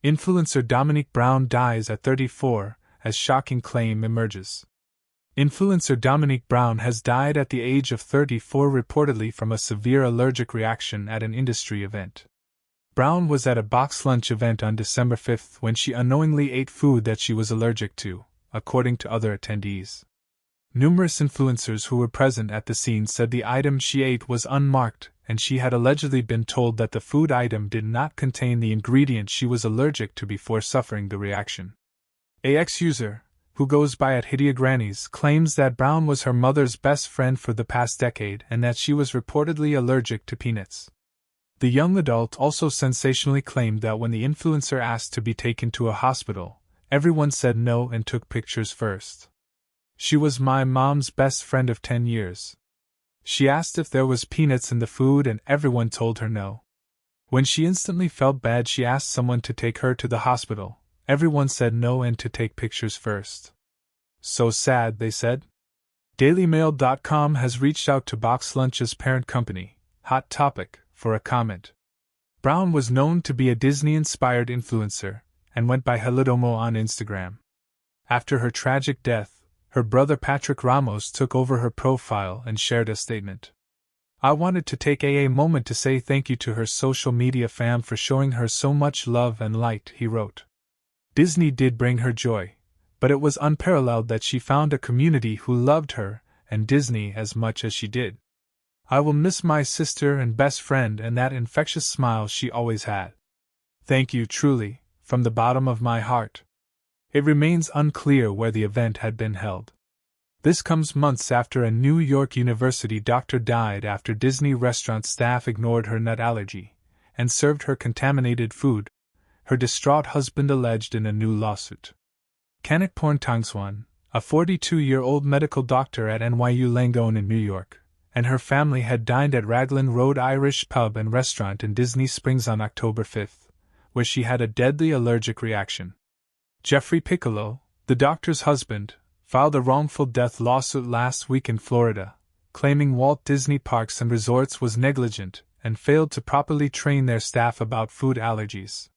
Influencer Dominique Brown dies at 34, as shocking claim emerges. Influencer Dominique Brown has died at the age of 34 reportedly from a severe allergic reaction at an industry event. Brown was at a BoxLunch event on December 5 when she unknowingly ate food that she was allergic to, according to other attendees. Numerous influencers who were present at the scene said the item she ate was unmarked, and she had allegedly been told that the food item did not contain the ingredient she was allergic to before suffering the reaction. A ex-user, who goes by at Hidia Grannies, claims that Brown was her mother's best friend for the past decade and that she was reportedly allergic to peanuts. The young adult also sensationally claimed that when the influencer asked to be taken to a hospital, everyone said no and took pictures first. She was my mom's best friend of 10 years. She asked if there was peanuts in the food and everyone told her no. When she instantly felt bad, she asked someone to take her to the hospital. Everyone said no and to take pictures first. So sad, they said. DailyMail.com has reached out to BoxLunch's parent company, Hot Topic, for a comment. Brown was known to be a Disney-inspired influencer and went by Helidomo on Instagram. After her tragic death, her brother Patrick Ramos took over her profile and shared a statement. I wanted to take a moment to say thank you to her social media fam for showing her so much love and light, he wrote. Disney did bring her joy, but it was unparalleled that she found a community who loved her and Disney as much as she did. I will miss my sister and best friend and that infectious smile she always had. Thank you truly, from the bottom of my heart. It remains unclear where the event had been held. This comes months after a New York University doctor died after Disney restaurant staff ignored her nut allergy and served her contaminated food, her distraught husband alleged in a new lawsuit. Kanak Porntangswan, a 42-year-old medical doctor at NYU Langone in New York, and her family had dined at Raglan Road Irish pub and restaurant in Disney Springs on October 5, where she had a deadly allergic reaction. Jeffrey Piccolo, the doctor's husband, filed a wrongful death lawsuit last week in Florida, claiming Walt Disney Parks and Resorts was negligent and failed to properly train their staff about food allergies.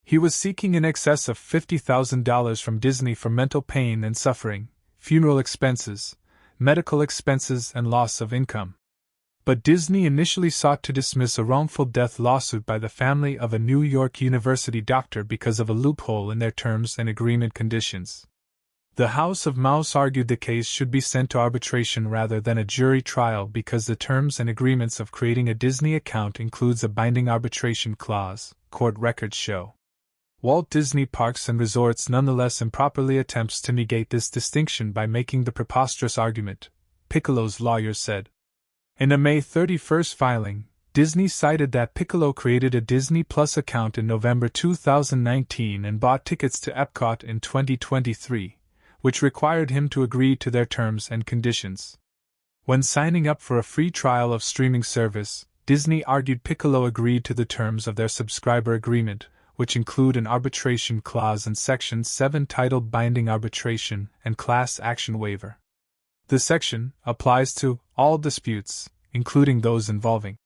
He was seeking in excess of $50,000 from Disney for mental pain and suffering, funeral expenses, medical expenses, and loss of income. But Disney initially sought to dismiss a wrongful death lawsuit by the family of a New York University doctor because of a loophole in their terms and agreement conditions. The House of Mouse argued the case should be sent to arbitration rather than a jury trial because the terms and agreements of creating a Disney account includes a binding arbitration clause, court records show. Walt Disney Parks and Resorts nonetheless improperly attempts to negate this distinction by making the preposterous argument, Piccolo's lawyers said. In a May 31 filing, Disney cited that Piccolo created a Disney Plus account in November 2019 and bought tickets to Epcot in 2023, which required him to agree to their terms and conditions. When signing up for a free trial of streaming service, Disney argued Piccolo agreed to the terms of their subscriber agreement, which include an arbitration clause in Section 7 titled Binding Arbitration and Class Action Waiver. The section applies to all disputes, including those involving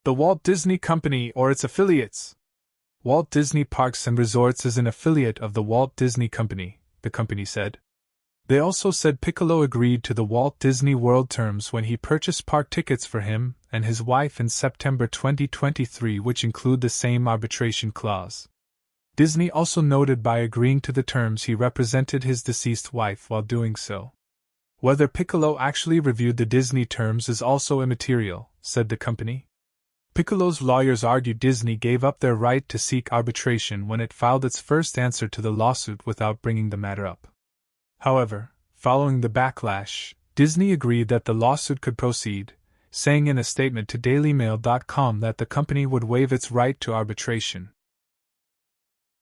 the Walt Disney Company or its affiliates. Walt Disney Parks and Resorts is an affiliate of the Walt Disney Company, the company said. They also said Piccolo agreed to the Walt Disney World terms when he purchased park tickets for him and his wife in September 2023, which include the same arbitration clause. Disney also noted by agreeing to the terms he represented his deceased wife while doing so. Whether Piccolo actually reviewed the Disney terms is also immaterial, said the company. Piccolo's lawyers argued Disney gave up their right to seek arbitration when it filed its first answer to the lawsuit without bringing the matter up. However, following the backlash, Disney agreed that the lawsuit could proceed, saying in a statement to DailyMail.com that the company would waive its right to arbitration.